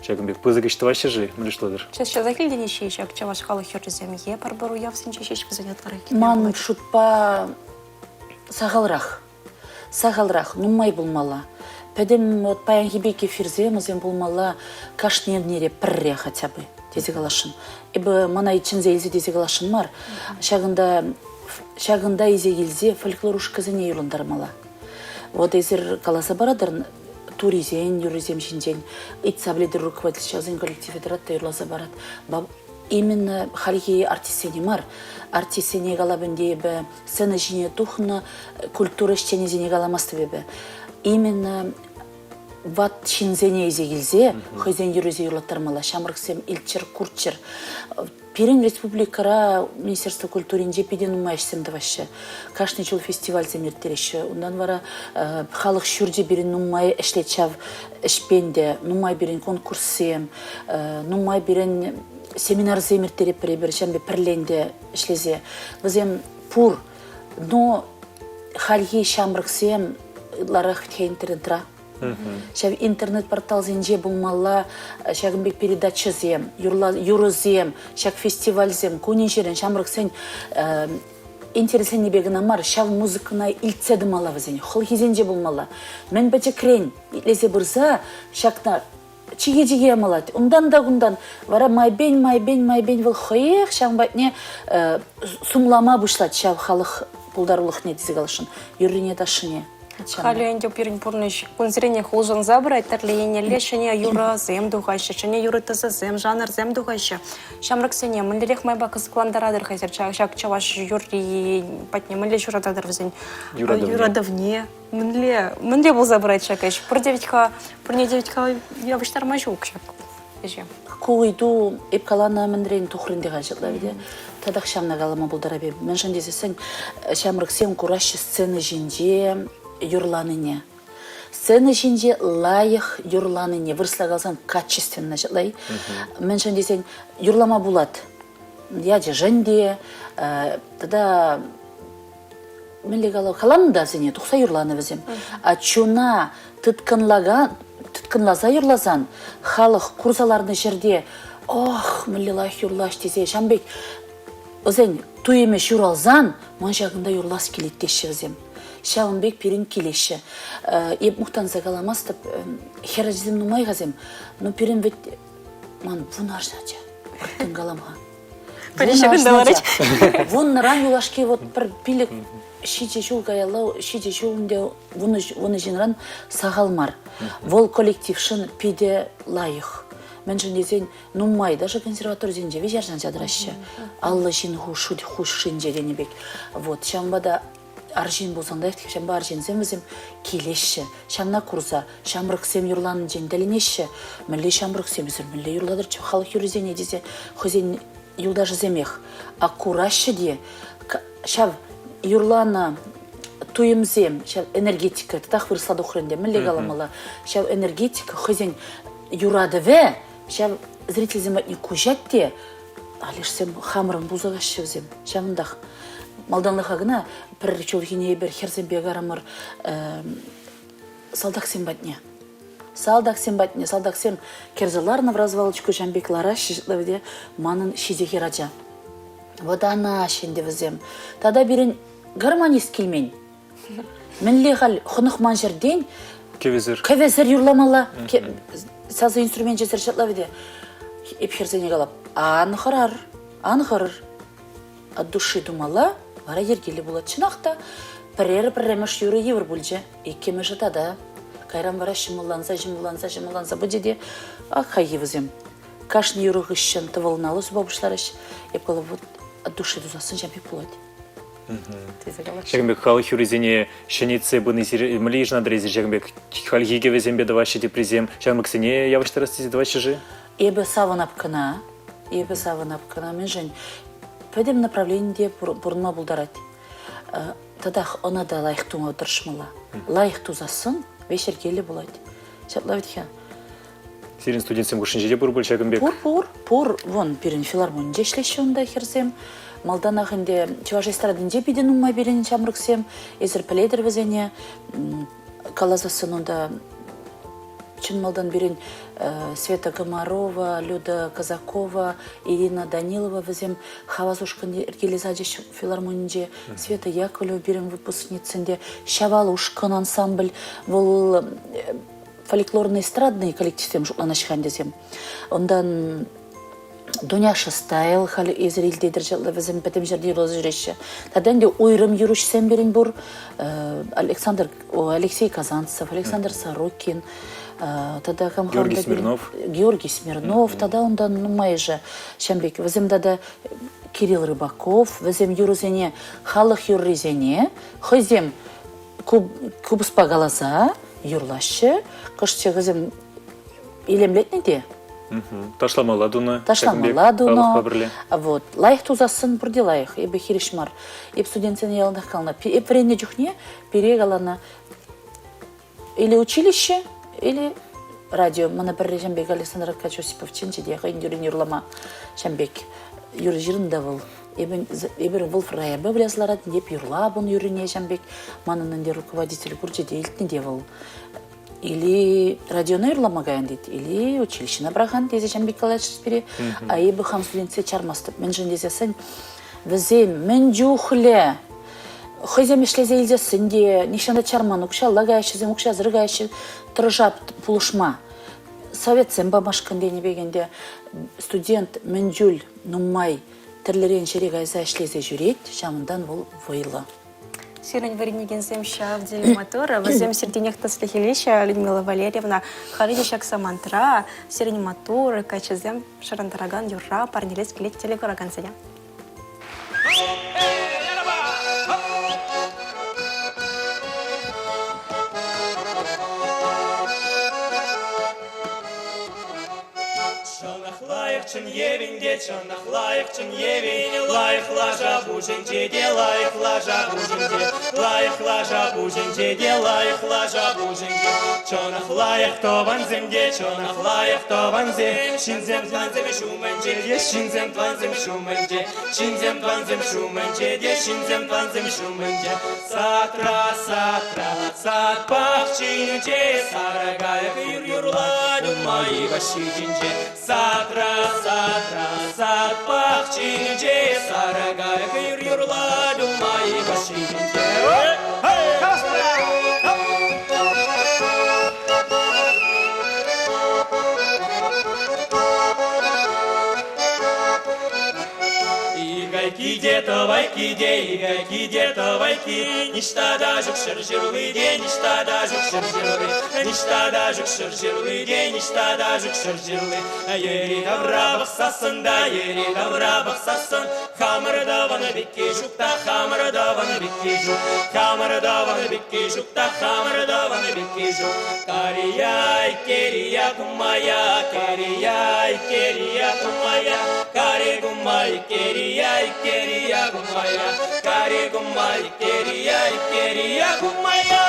Чагымбек пызыгышты ваще же, мілі шлодыр? Сейчас закілдені шешек, чавашқалы хюрреземге парбару явсынче шеш бізанетлары кеткен. Ман шутпа сағалрақ, нумай болмала. Пәдім паян хибеке фирземізен болмала кашнернере пірре хотя бы, дезе қалашын. Эбі мана ичінзе елзе дезе қалашын мар. Шағында езе елзе фольклор ұшқызыне юлындармала. Вот езір қаласа барадыр, туризен, юризем жинжен, итсабледер руководитель шағызын коллектив едіратта юрласа барад. Именно халихи артисене мар. Артисене қалабынде ебі, сәні жине тухны, культура штене зене қаламасты бебі. Именно ват шинзене езе елзе, хойзен юризе юрлаттармала, шамырқсем илчер, курчер. Перен республикара Министерство культуры педен умайшсемді ваще. Кашны жыл фестиваль земертереші. Ондан вара халық шүрде берін нумай әшлетчав әшпенде, нумай берін конкурсем, нумай берін семинар земертере перебір, жәмбе пірленде әшлезе. Бізем пур, но халги шамрықсем ларах интернетра. Шав интернет портал зенже болмалла, шагымбек передача зем, юрызем, шаг фестиваль зем, көнен жерен шамрық сен интересен бегін амар, шав музыкына илтседім ала візен, хол хизенже болмала. Мен бәче крен, лезе бұрза, шақна чиге-чиге амалады. Ундан да күндан, вара майбен, выл хойех, шав бәтне сумлама бұшлады, шав халық бұлдарулық не дезі қалышын, юррине ташыне. Халюенде пирин пурныш кунзирене хулжан забрай терлиене лешене юра зем дугайша, шене юры тызы зем жанр зем дугайша. Шамраксене мындерех майба кызыкландарадыр хазер чак чаваш юрри патне мынле журададыр візен. Юрадавне. Мынле был забрать чакаш. Пыр девятка явыштар мажук чак. Куйду эпкалана мындрен тухрынде ғажылда биде. Тадақ шамна галама бұлдара бе. Мен жан десесің, шамраксен курашшы сцены жинде юрланыне. Сцены жинде лайық юрланыне. Вырсла қалсан качественно жылай. Мен жан десең, юрлама бұлад. Яде жынде, тада мілі қалау қаламында зене, тұқса юрланы візем. А чуна тұткынлаза юрлазан, халық курсаларны жерде, ох, мілі лайық юрлаш десе, шамбек, өзен туемеш юралзан, ман жағында юрлас келеттеші візем. Шауынбек пирин келеші. Еп мұқтан зағаламастып, херажизм нумай ғазем, но пирин вет, ман вұн аржача, бірттің ғаламға. Вұн ран юлашке вот бір пилік шиде жол гаялау, шиде жолында вұны жинран сағалмар. Вол коллектившын пиде лайық. Мен жын дезен, нумай, даже консерватор зенде, везер жан жадыраща. Алла жин хушын жеренебек. Вот, шамбада аржин болсаңда, шамба аржин земізім келеші. Шамна курса, шамрықсем юрланын жен дәленеші. Мүлі шамрықсем үзір, мүлі юрладыр, халық юрізене десе, хозен юлдажы земех. А курашы де, шав юрланы туемзем, шав энергетика, тақ вырсады ұқырынде, мүлі қаламала. Шав энергетика, хозен юрады ве, шав зритель зематне кужатте, алешсем хамырын бұзағашы өзем. Шавындақ малданлыға ғына бір чолгіне бір херзембе ғарамыр салдақсем батне. Салдақсем керзаларны в развалочку жамбеклара шыжлавде манын шизеге раджа. Водана шенде візем. Тада бірін гармонист келмен. Мінле ғал хұнық манжырден кевезір юрламала. Сазы инструмент жесір шатлавде. Епхерзене қалап. Анғырыр. От души думала, вара ергелі болады чынақта. Пірер-пірремеш юры евр бүлже. Еккемі жатада. Кайрам вара жымыланса, бұл деде. Қай евізем. Кашны юры ғышшын тывылналы сұбабышларыш. Еп қалап, от души дұзасын жампек болады. Жагымбек халық юризене шенице бұны мүлі жынадырезі Жагымбек халгиге везем беді ваши депрезем. Жагымбек сене явыштарас тезі ваши жы? Ебі савын апкына, мен жын пөдем направленінде бұрынма бұлдарады. Тадақ она да лайық тума отыршмала. Лайық тузасын, вечер келі болады. Шатлау етке. Сирин студентсем күшін жеде бұр бұл Жагымбек? Пұр, вон, бірін филармонінде шлеші онда херзем. Малданағынде чуваш эстрадынде биден умай берен чамрыксем, эзір піледір візене, калазасын онда чын малдан берен Света Комарова, Люда Казакова, Ирина Данилова візем, Хавазушканде Иргелизадеш филармонінде, Света Яковлева берен выпускницінде, Шавал Ушкан ансамбль, бұл фольклорный эстрадный коллективтем жұланашқан десем. Ондан Дуняша стайл, халі езірелдедір жылы візім бәтім жерде розы жүреші. Тадан де ойрым юрушсен берін бұр Алексей Казанцев, Александр Сорокин, тада Георгий Смирнов, тада ондан нумайжы шамбек. Візім дада Кирилл Рыбаков, візім юрузене, халық юррезене, хызем кубыспа галаза, юрлашы, кышчы візім илемлетне де. Ташламала дуна. Вот. Лайық тузасын бұрде лайық. Ебі хиришмар. Еб студентсен еліндақ қалына. Еб вренне жүхне пере қалана. Или училище, или радио. Мана бір Жамбек Александр Аркадьевич Осипов ченче де қайын юрин юрлама. Жамбек юры жирында бұл. Ебір бұл фрайабы білязларады. Еб юрла бұн юрине Жамбек. Манының де руководитель күрче дейлтін де бұл. Или радионы юрламагайын дейді, или училищені браған дезе Жамбек Калайчыз бере, айыбы хам студентсе чармастып. Мен жын дезесін візем мінжухле, хызем ишлезе илзесінде, нишанда чарман укша лагайшызем укша зыргайшы тұржап пулышма. Советсен бамашкан дені бегенде студент мінжул нуммай тірлерен шерек айза ишлезе жүрет, шамындан бұл вайлы. Сирень вареньеген земща в деле мотора, возем серденех таслихилища Людмила Валерьевна, харидищак самантра, сирень мотора, качезем шарандараган юра, парнилес клеть телекораган сеня. Лайықчын евінде, чынақ лайықчын евіне, лайықла жабу жеңжеде, лайықла жабу жеңже, лайықла жабу жеңжеде, лайықла жабу жеңже. Чынақ лайық тобан земде, чынақ лайық тобан зем, шинзем тванзем шумэнжеде, шинзем тванзем шумэнже, шинзем тванзем шумэнжеде, шинзем тванзем шумэнже. Сатра, сатра, сат пахчинже, сарагайық юр-юрла, думай баши жинже. Сатра, сатра, сат пахчинже, сарагайық юр-юрла, думай баши жинже. Киде товайки, киде товайки, ништа даже шыржырлы де, ништа даже шыржырлы, ништа даже шыржырлы де, ништа даже шыржырлы. Ери тавра бақсасын да, ери тавра бақсасын, хамырда ваны бекке жукта, хамырда ваны бекке жук, хамырда ваны бекке жукта, хамырда ваны бекке жук. Карияй, керия кумая, керияй, керия кумая, кари кумай, керияй, керия кумая, кари кумай, керияй, керия кумая.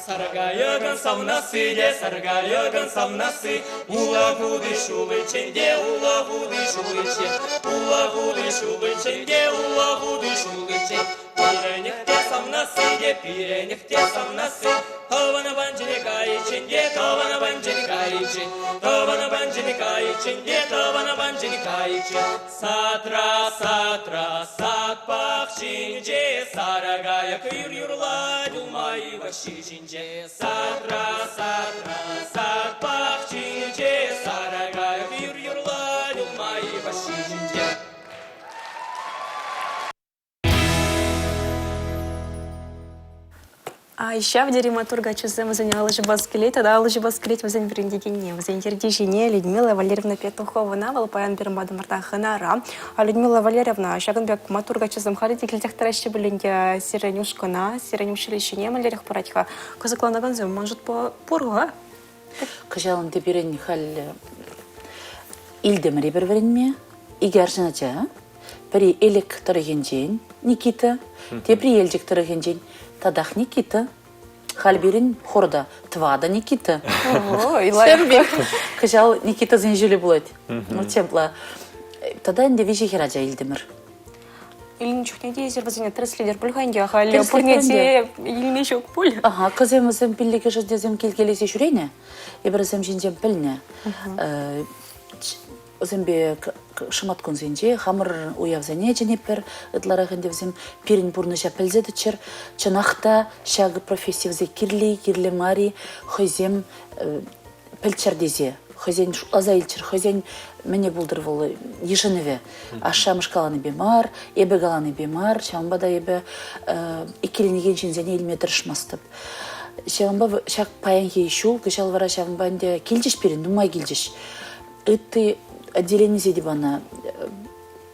Саргайыгын савнасы де, саргайыгын савнасы, ула худы шулы ченде, ула худы шулы чен, ула худы шулы ченде, ула худы шулы чен. Пиренехте савнасы де, пиренехте савнасы, тавана банжини кай ченде, тавана банжини кай чен, тавана банжини кай ченде, тавана банжини кай чен. Сатра, сатра, сат пахчинже, сарагайық юр-юрла, думай баши жинже. Сатра, сатра, сат пахчинже, сарагайық юр-юрла, думай баши жинже. А еще в деревматурга часом заняла лыжебаскелет, тогда лыжебаскелет в Зенберендигене, в Зентердижине Людмила Валерьевна Петухова навал паян Бермада Мартаханара. А Людмила Валерьевна, шагынбек матурга часом халите килтехтаращи білінге сиренюшкана, сиренюшилищине малерих паратха. Казакланаган зем, может по пурга? Кыжалын теберен хал илдеміре бір веренме, игержінача, бірі элек тұрығын Никита, тебірі елжік тұрығын Тадах Никита, халберин хорда, твада Никита. Сәрбек. Кыжал Никита зенжілі болады. Темпла. Тада энде вижи хераджа илдемір. Илин чухнеде зервазине треслидер пульханге, хали пурнете илин чук пуль. Ага, кыземызым пиллеге жыздезем келгелесе жүрейне, ебірізем жинжем пілне. Өзімбе шыматкон зенже, хамыр уявзане женепер, ытларағын девзем перін бұрныша пілзеді чыр, чынақта шағы профессивзе кирле мари, хызем пілчер дезе, хызен азайлчыр, хызен мене бұлдыр волы ешініве. Аша мышкаланы бемар, ебе галаны бемар, шамбада ебе екеленеген жинзене елме дұрышмастып. Шамба шақ паянхе шул, кышал вара шамбанде келжеш перін, думай келжеш. Үтті отделение зедибана,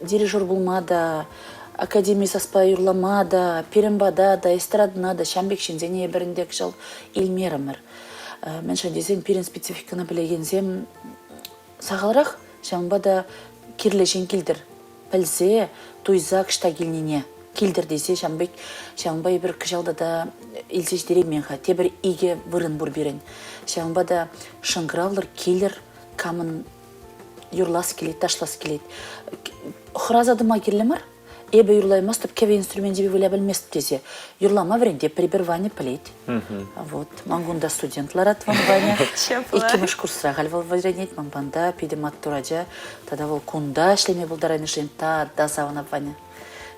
дирижер булмада, академия саспа юрламада, перембада, да эстраднада, шамбек шинзене біріндек жал илмерамыр. Мен шандезем перен спецификаны білегензем сағалырақ, шамбада кирлешен келдір. Пілзе, туйзак шта келнене. Келдір десе шамбек, шамбай бір кыжалда да илсеш деременға, тебір иге вырын бұр берен. Шамбада шыңғыралыр, келір, камын юрлас келет, ташлас келет. Хыразадыма келемір, Эбе юрлаймас, топ кеве инструмент жебе выля білмест кесе. Юрлама вренде прибір ваня плеть. Вот, мангунда студентлар атван ваня. Иккемеш курсра гальвал варенет, мангбанда, пидемат тураджа. Тада вол кунда шлеме булдарайны жента, да савана ваня.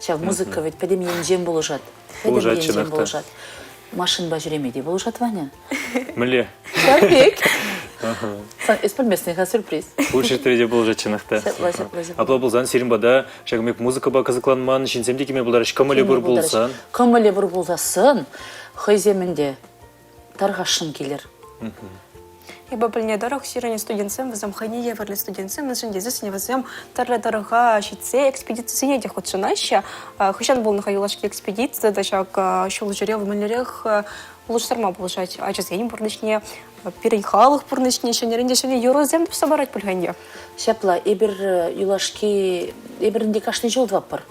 Шав музыка ведь педем енжем болужат. Педем енжем болужат. Машин ба жүремеде болужат ваня. Міле. Шабек. Эспальместный сюрприз. Лучше треде был же чинахта. Апла булзан сиринбада, шагмек музыка ба казакланман, шинсемде кеме булдар, шкамале бур булсан. Камале бур булзасын, хайземінде тарғашын келер. Ибо пыльне дорог сиране студентсем, вызам хания варли студентсем, мы жинде здесь не вызам тарла дорога щитсе экспедиции не дехот шинаща. Хущан был на хаюлашке экспедиции, даже как шел жирел в малярях лучше сарма получать. А сейчас я не бурничне переехал их бурничне, еще не ренде, еще не юрозем собирать пульганье. Шапла, ибер юлашки, иберінде кашный жол двапар.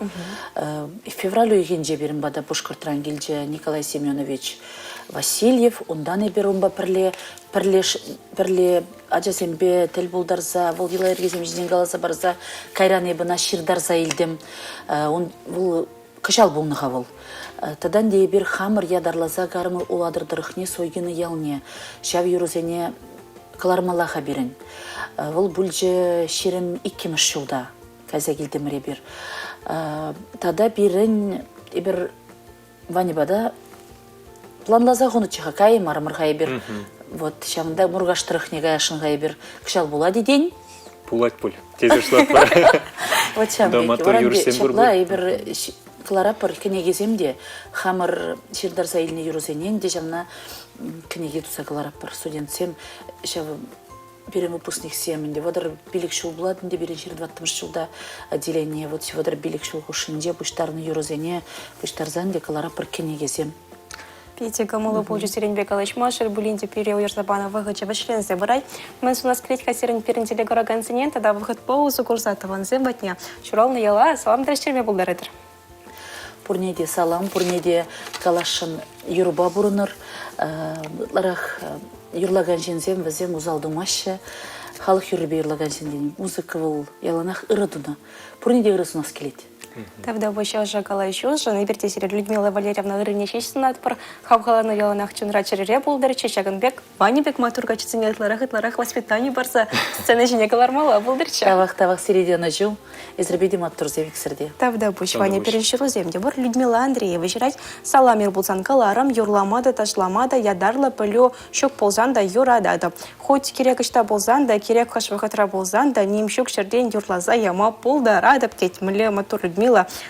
В февралю егенже берем бада Бушкартран гильже Николай Семенович Васильев, ондан ибер умба перле ажасембе тел булдарза, вол ела ергезем жиден галаса барза, кайран ебына ширдарза илдем, он бұл кышал болныға бол. Тадан де ибер хамыр ядарлаза гарымы уладырдырықне сойгыны ялне, шав юрузене калармалаха берін. Вол бүлже шерім иккеміш жылда, каза келдеміре бер. Тада берін ибер ванибада планлаза ғыны чыға кай мармырға ибер. Вот, шамында мұрғаштырық неге ашынға ибер кышал болады день. Пулать пуль. Тезе шлап бар. Вот шамбеки. Шапла ибер кларапыр кенегеземде хамыр шердарса иліне юрузенен де жамна кенеге туса кларапыр студентсем шав берем выпускник семенде. Водар билік шул буладынде береншер 20 жылда отделение. Вот водар билік шул хушинде бұштарны юрузене бұштарзанде кларапыр кенегезем. Пите камылы получу Серенбек Алашмашер, Булинде Переу Ерзабана выгодча вышлен забирай. Мы у нас клетка Серен Перентеле Горогансинен, тогда выход паузу курсата ванзем батня. Чурал на яла, салам дрещерме булдаретер. Пурнеде салам, пурнеде калашын юрба бурыныр, ларах юрлаган жензем вазем узалдумашы, халық юрбе юрлаган жензем музыка был яланах ырыдуна. Пурнеде ырыс у нас келет. Тогда обещал Жакала еще же, на верте серия Людмила Валерьевна Рыне честно отпор, хавхалана яланах чунра черере булдарче, Чаганбек, Ванибек Матурга чеценет ларах воспитание барса, сцена жене калармала булдарче. Тавах середина жил, израбиди Матурзевик среди. Тогда обещал Ваня перенщилу земде, вор Людмила Андреева, жрать саламир булзан каларам, юрламада ташламада, ядарла пылю, щук ползанда юрадада. Хоть кирекашта булзанда, кирек хашвахатра булзанда, нимщук чердень юрлаза яма пулдарада, птеть мле Матур Людмила.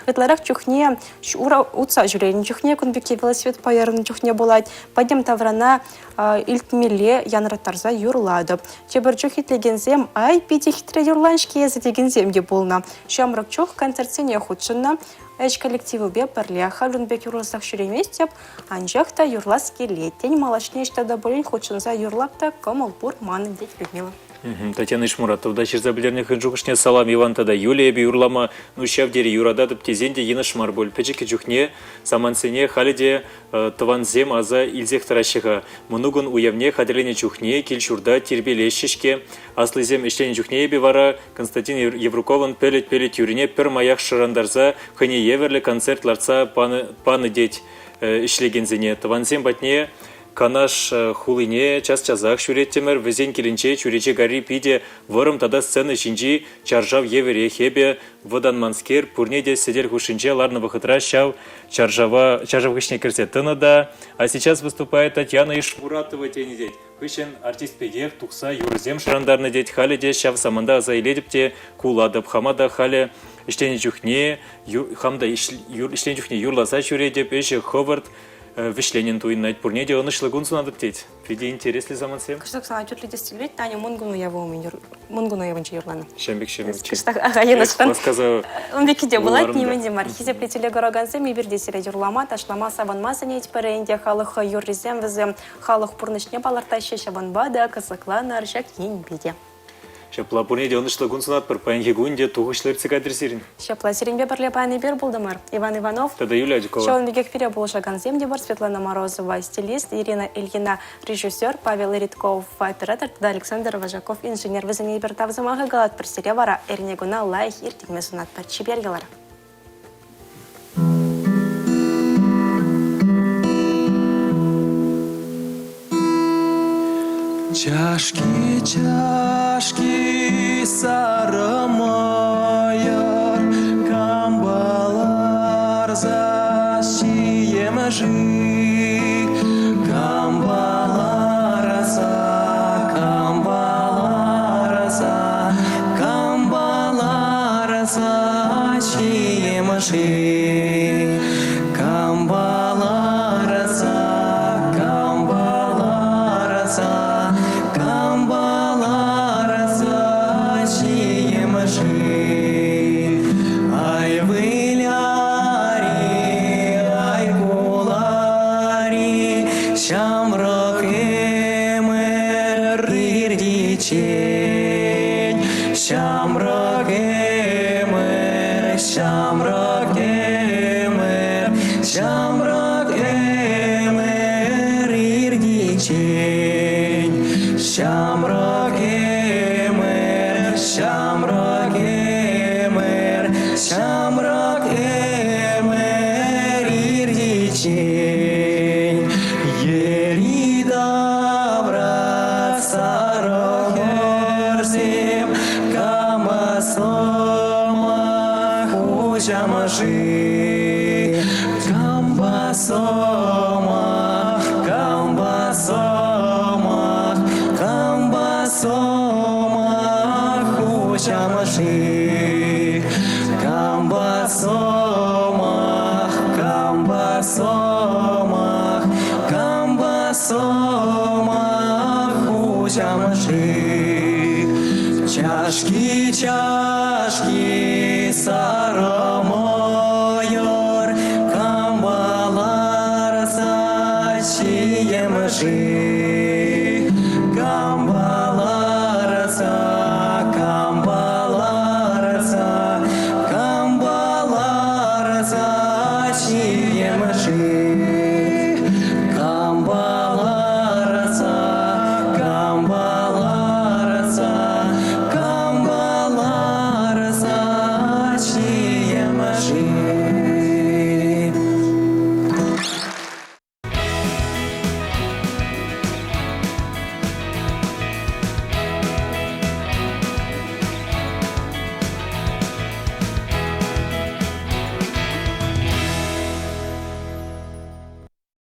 Ытларах чухне, ура утса жюлень чухне, конбеке велосипед поярын чухне булать. Пойдем таврана илтмеле янратарза юрлады. Чебір чухит легензем, ай пите хитре юрланшки езі дегензем де болна. Шамрак чух концертсене худшынна. Эч коллективы бе парлеха люнбек юрласах шюреместеп, анжахта юрласки летень малашне штада болень худшынза юрлапта комалпур маны деть Людмила. Татьяна Ишмуратова, да черзабілеріне хынжуғышне салам Ивантада, Юлия бе юрлама, ну шавдері юрададып тезенде ені шмарбол. Пәчеке жүхне, самансене, халиде таванзем аза илзех тарашыға. Мұнуғын уявне хадерлене жүхне, келшурда тербелешішке, аслызем ішлене жүхне ебе вара, Константин Евруковын пелет юрине пір маяқ шырандарза, хыне еверлі концертларца паны деть ішлегензене. Таванзем батне, Канаш хулине час-часах шуреттемер, везен келінче чурече гарри пиде, вырым тада сцены шинжи, чаржав евере хебе, водан манскер, пурнеде седер хушинче, ларны выхытра шав, чаржав кышне керсе тынада. А сейчас выступает Татьяна Ишмуратова тенедеть. Хышен артист педех, тухса, юрзем шрандарны деть, халеде, шав саманда заиледіпте, куладып, хамада хале, иштене чухне, хамда иштене чухне юрласа чуредеп, эші Ховард, Вишленин туиннать пурнеде он ишлы гунсун адыптеть. Виде интересли замансем. Кыштак сана чуть ли дестилет, Таня Мунгуну я вомин, Мунгуну я ванчи юрлана. Шамбек. Кыштак агайынышкан. Рассказываю. Он бекиде была, неменде мархизе плетеле горогансем, и бердесере юрлама, ташлама саванмаса нить перенде, халых юрризем везем, халых пурнышне балартаще, шабанбада, касаклана, аршак ень беде. Шапла пурнеде он ишлы гунсун атпыр, паянхи гунде тухышлыр цикадресирин. Шапла сиренбе парлепаны бер булдамар. Иван Иванов. Тогда Юлия Дюкова. Шоун бегек пере булшаган земдебар, Светлана Морозова, стилист, Ирина Ильина, режиссер, Павел Ритков, оператор, тогда Александр Важаков, инженер. Вызыне бертав замага галат персере вара, эрнегуна лайх иртик месунат парчибергелар. Чашки, чашки, сары майыр, камбалар защиемжи, камбалар аса, камбалар аса, камбалар аса, чиемжи, камбалар аса, камбалар аса. Ай выляри, ай кулари, шамрак эмер ирдичень, шамрак эмер, шамрак эмер, шамрак эмер ирдичень, шамрак эмер, шамрак эмер, шамрак эмер ирдичень, ерида брат сарох ерсем, камасома хужамаши, камбасома, камбасома, камбасома хужамаши, камбасома, камбасома, камбасома хужамаши. Чашки, чашки, сары майыр, камбалар защиемжи.